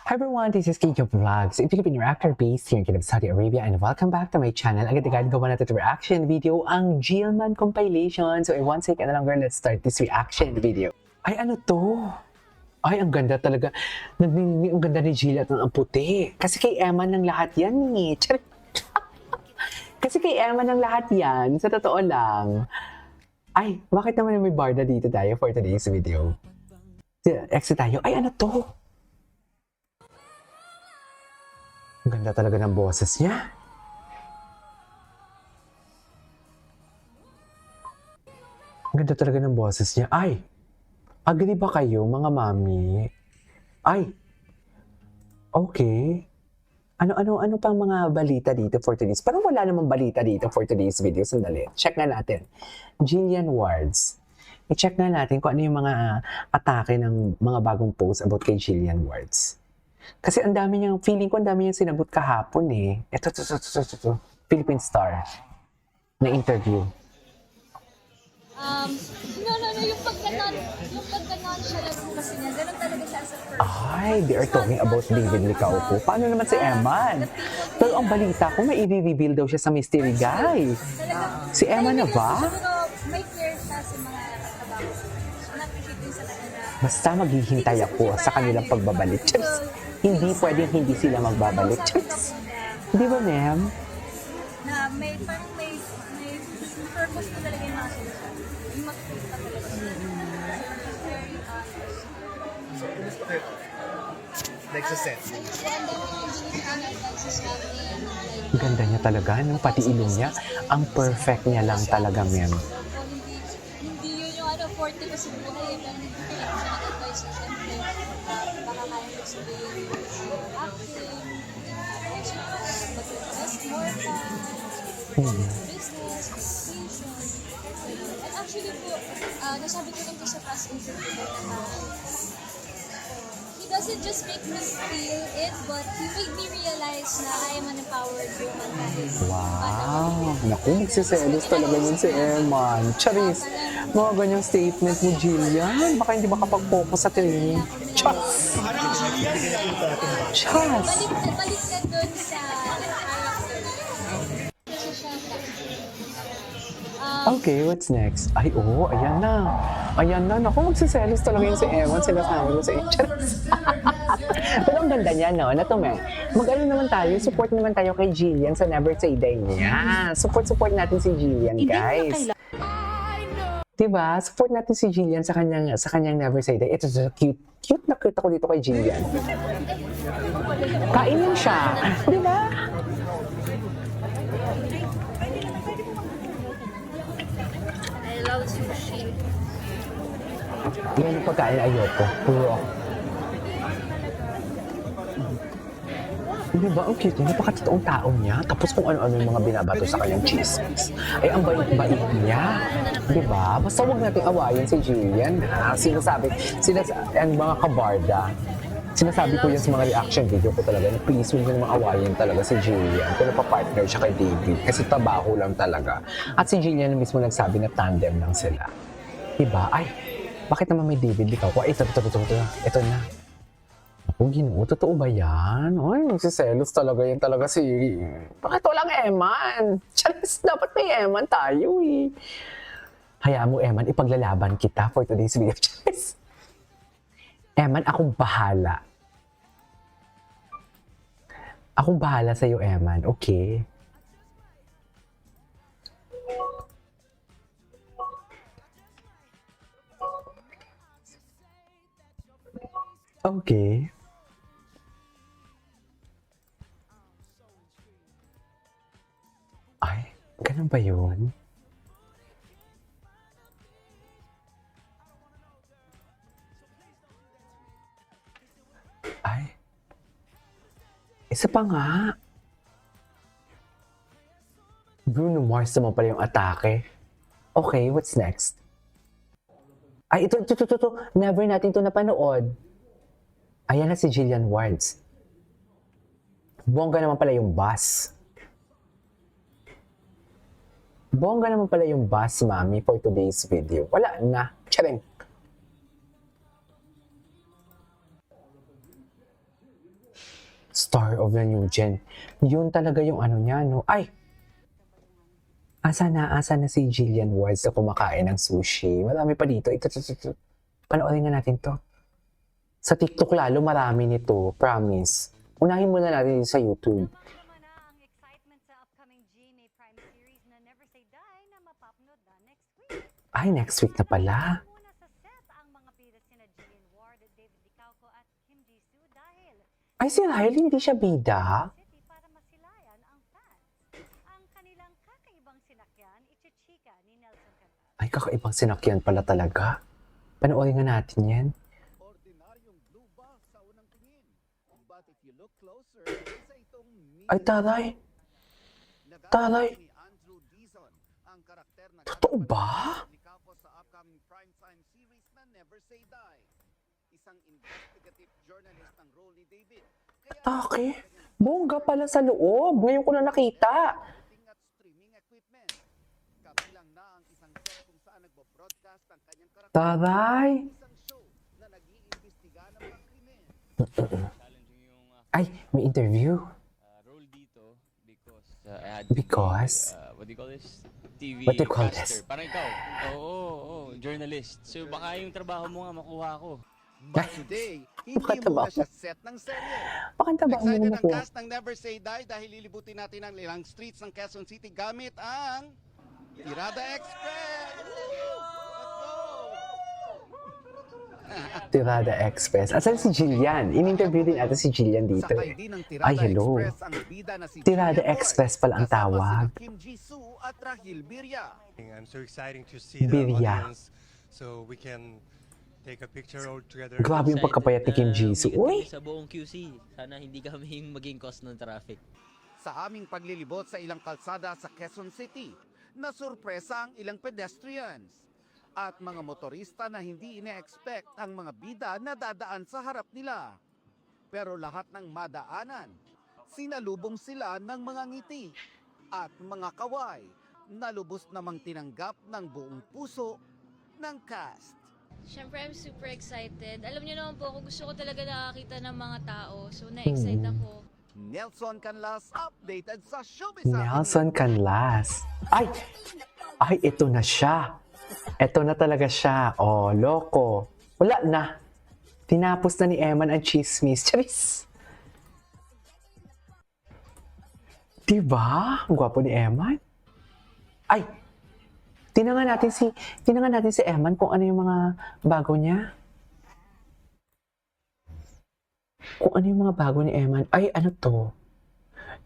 Hi everyone, this is Kiko Vlogs, a Filipino actor based here in Kingdom, Saudi Arabia, and welcome back to my channel. Agad-agad gawa natin ito reaction video, ang Jillman compilation. So in one second na lang girl, let's start this reaction video. Ay ano to? Ay ang ganda talaga. Ang ganda ni Jill at ang puti. Kasi kay Emma ng lahat yan eh. Kasi kay Emma ng lahat yan, sa totoo lang. Ay, bakit naman may barda dito tayo for today's video? Exit tayo. Ay ano to? Ang ganda talaga ng boses niya. Ang ganda talaga ng boses niya. Ay! Agree ba kayo, mga mami? Ay! Okay. Ano pang mga balita dito for today's? Parang wala namang balita dito for today's video. Sandali. Check na natin. Jillian Wards. I-check na natin kung ano yung mga atake ng mga bagong posts about kay Jillian Wards. Kasi ang dami niyang, feeling ko ang dami niyang sinagot kahapon eh. Ito. Philippine Star na interview. Yung pagka-nonchalant mo kasi niya, ganun talaga siya as a person. Ay, they are talking about David Licauco. Paano naman si Eman? Pero ang balita ko, may i-reveal daw siya sa Mystery Guy. Si Emma na ba? May care siya sa mga katrabaho. Na-appreciate din sa kanya na Basta maghihintay ako sa kanilang pagbabalik. Charis. Hindi pwedeng hindi sila magbabalik. Charis. Di ba, ma'am? na may parang may purpose na talaga yung mga sinasabi. Yung makikita talaga siya. Very honest. Nagsaset. Ang ganda niya talaga, no? Pati ilong niya. Ang perfect niya lang talaga, ma'am. Hindi yun yung forte ko sa buhay. Pero nagkakaroon siya ng advice na siyempre, baka kaya mo sabihin acting, mag-invest more time, business, education. And actually po, nasabi ko rin ko sa past interview na he doesn't just make me feel it, but he made me realize na I am an empowered woman kahit Wow! Naku, magsiselos talaga yun si Eman. Charis, mga ganyang statement mo, Jillian. Baka hindi makapag-focus sa training. Chas! Chas! balik ka dun sa character. Kasi siya, Okay, what's next? Ay, oo, ayan na. Ayan na. Naku, magsiselos talaga yun si Eman. Sinasabi ko sa Charis. Pero ang ganda niya, no? Natume. Mag-ano naman tayo, support naman tayo kay Jillian sa Never Say Die niya. Support natin si Jillian, guys. Diba? Support natin si Jillian sa kanyang Never Say Die. Ito, cute. Cute na cute ako dito kay Jillian. Kainin siya. Diba? I love sushi. Yan yung pagkain ayoko. Puro ako. Diba? Ang cute niya. Napakatotoong tao niya. Tapos kung ano-ano yung mga binabato sa kanyang chismis. Ay, ang bait-bait niya. Diba? Basta huwag natin awayin si Jillian. Ang mga kabarda. Sinasabi ko yan sa mga reaction video ko talaga na please huwag naman awayin talaga si Jillian kung napapartner siya kay David. Kasi tabaho lang talaga. At si Jillian mismo nagsabi na tandem lang sila. Diba? Ay, bakit naman may David ikaw? Ay, ito na. Ako, Ginoo, totoo ba yan? Ay, nagsiselos talaga yan talaga si... Bakit walang Eman? Charis, dapat may Eman tayo eh. Hayaan mo, Eman, ipaglalaban kita for today's video. Charis. Eman, akong bahala. Akong bahala sa'yo, Eman. Okay? Okay. Ay, ganun ba yun? Ay, isa pa nga. Bruno Mars naman pala yung atake. Okay, what's next? Ay, ito. Never natin ito napanood. Ayan na si Jillian Wards. Bongga naman pala yung bus. Bongga naman pala yung bus, mami, for today's video. Wala na. Charing. Star of the new gen. Yun talaga yung ano niya, no? Ay! Asa na si Jillian Wards na kumakain ng sushi. Marami pa dito. Ito. Panoorin nga natin to. Sa TikTok lalo, marami nito. Promise. Unahin muna natin sa YouTube. Naman na ang excitement sa upcoming GMA Prime series na Never Say Die na mapapanood na next week. Ay, next week na pala. Muna sa set ang mga bida sina Jillian Ward, David Dicauco at Kim Jisoo dahil Ay, si Ryle, hindi siya bida. city para masilayan ang fans. Ang kanilang kakaibang sinakyan, ichichika ni Nelson Cantal. Ay, kakaibang sinakyan pala talaga. Panoorin nga natin yan. Ordinaryong blue box sa unang tingin. But if you look closer, isa itong Ay, taray. Taray. ni Andrew Dizon, ang karakter na Totoo ba? ni Capo sa upcoming primetime series na Never Say Die. Isang investigative journalist ang role ni David. Kaya Take. Bongga pala sa loob. Ngayon ko na nakita. dating at streaming equipment. Kabilang na ang isang set kung saan nagbo-broadcast ang kanyang karakter. Taray. Isang show na nag-iimbestiga ng mga krimen. challenging yung Ay, may interview. role dito because I had Because? what do you call this? TV What do you call caster. this? Parang ikaw. Oo, journalist. So baka yung trabaho mo nga makuha ko. But today, hindi Bakit ba muna ako? siya set ng serye. Pakanta ba Excited mo ang ko? cast ng Never Say Die dahil lilibutin natin ang ilang streets ng Quezon City gamit ang Tirada Express! Let's go! Tirada Express. Asan si Jillian? In-interview din ata si Jillian dito. Sakay eh. din ng Tirada Ay, hello. Express ang bida na si Tirada Jillian Ward, Express pala ang kasama tawag. sina Kim Jisoo at Rahil Birya. I'm so exciting to see the Birya. audience so we can take a picture all together. Grabe yung pagkapayat ni Kim Jisoo. Uy! Sa buong QC, sana hindi kami yung maging cause ng traffic. Sa aming paglilibot sa ilang kalsada sa Quezon City, nasurpresa ang ilang pedestrians at mga motorista na hindi ine-expect ang mga bida na dadaan sa harap nila. Pero lahat ng madaanan, sinalubong sila ng mga ngiti at mga kaway na lubos namang tinanggap ng buong puso ng cast. Siyempre, I'm super excited. Alam niyo naman po, ako gusto ko talaga nakakita ng mga tao. So, na-excite ako. Nelson Canlas updated sa Showbiz Nelson Canlas. Ay! Ay, ito na siya. Ito na talaga siya. Oh, loko. Wala na. Tinapos na ni Eman ang chismis. Charis! Diba? Ang gwapo ni Eman. Ay! Tinangan natin si Eman kung ano yung mga bago niya. Kung ano yung mga bago ni Eman. Ay, ano to?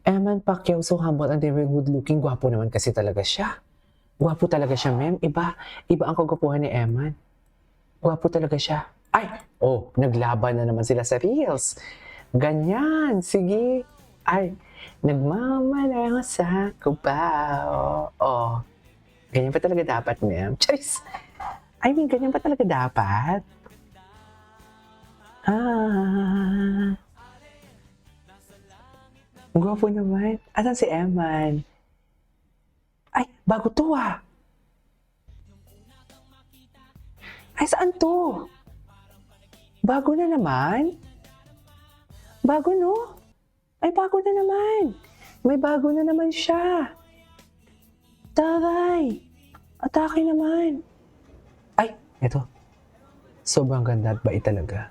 Eman Pacquiao, so humble and very good looking. Gwapo naman kasi talaga siya. Gwapo talaga siya, ma'am. Iba ang kagwapuhan ni Eman. Gwapo talaga siya. Ay! Oh, naglaban na naman sila sa Reels. Ganyan. Sige. Ay, nagmamalayo sa kubaw. Oh. Ganyan pa talaga dapat, ma'am. Charis! I mean, ganyan pa talaga dapat. Ah. Ang gwapo naman. Asan si Eman? Ay, bago to ah. Ay, saan to? Bago na naman? Bago no? Ay, bago na naman. May bago na naman siya. Taray! Atake naman. Ay, eto. Sobrang ganda at bait talaga.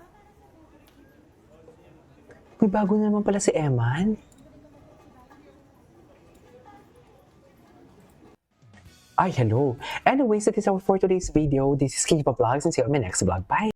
May bago na naman pala si Eman. Ay, hello. Anyways, that is all for today's video. This is Kiva Vlogs and see you on my next vlog. Bye!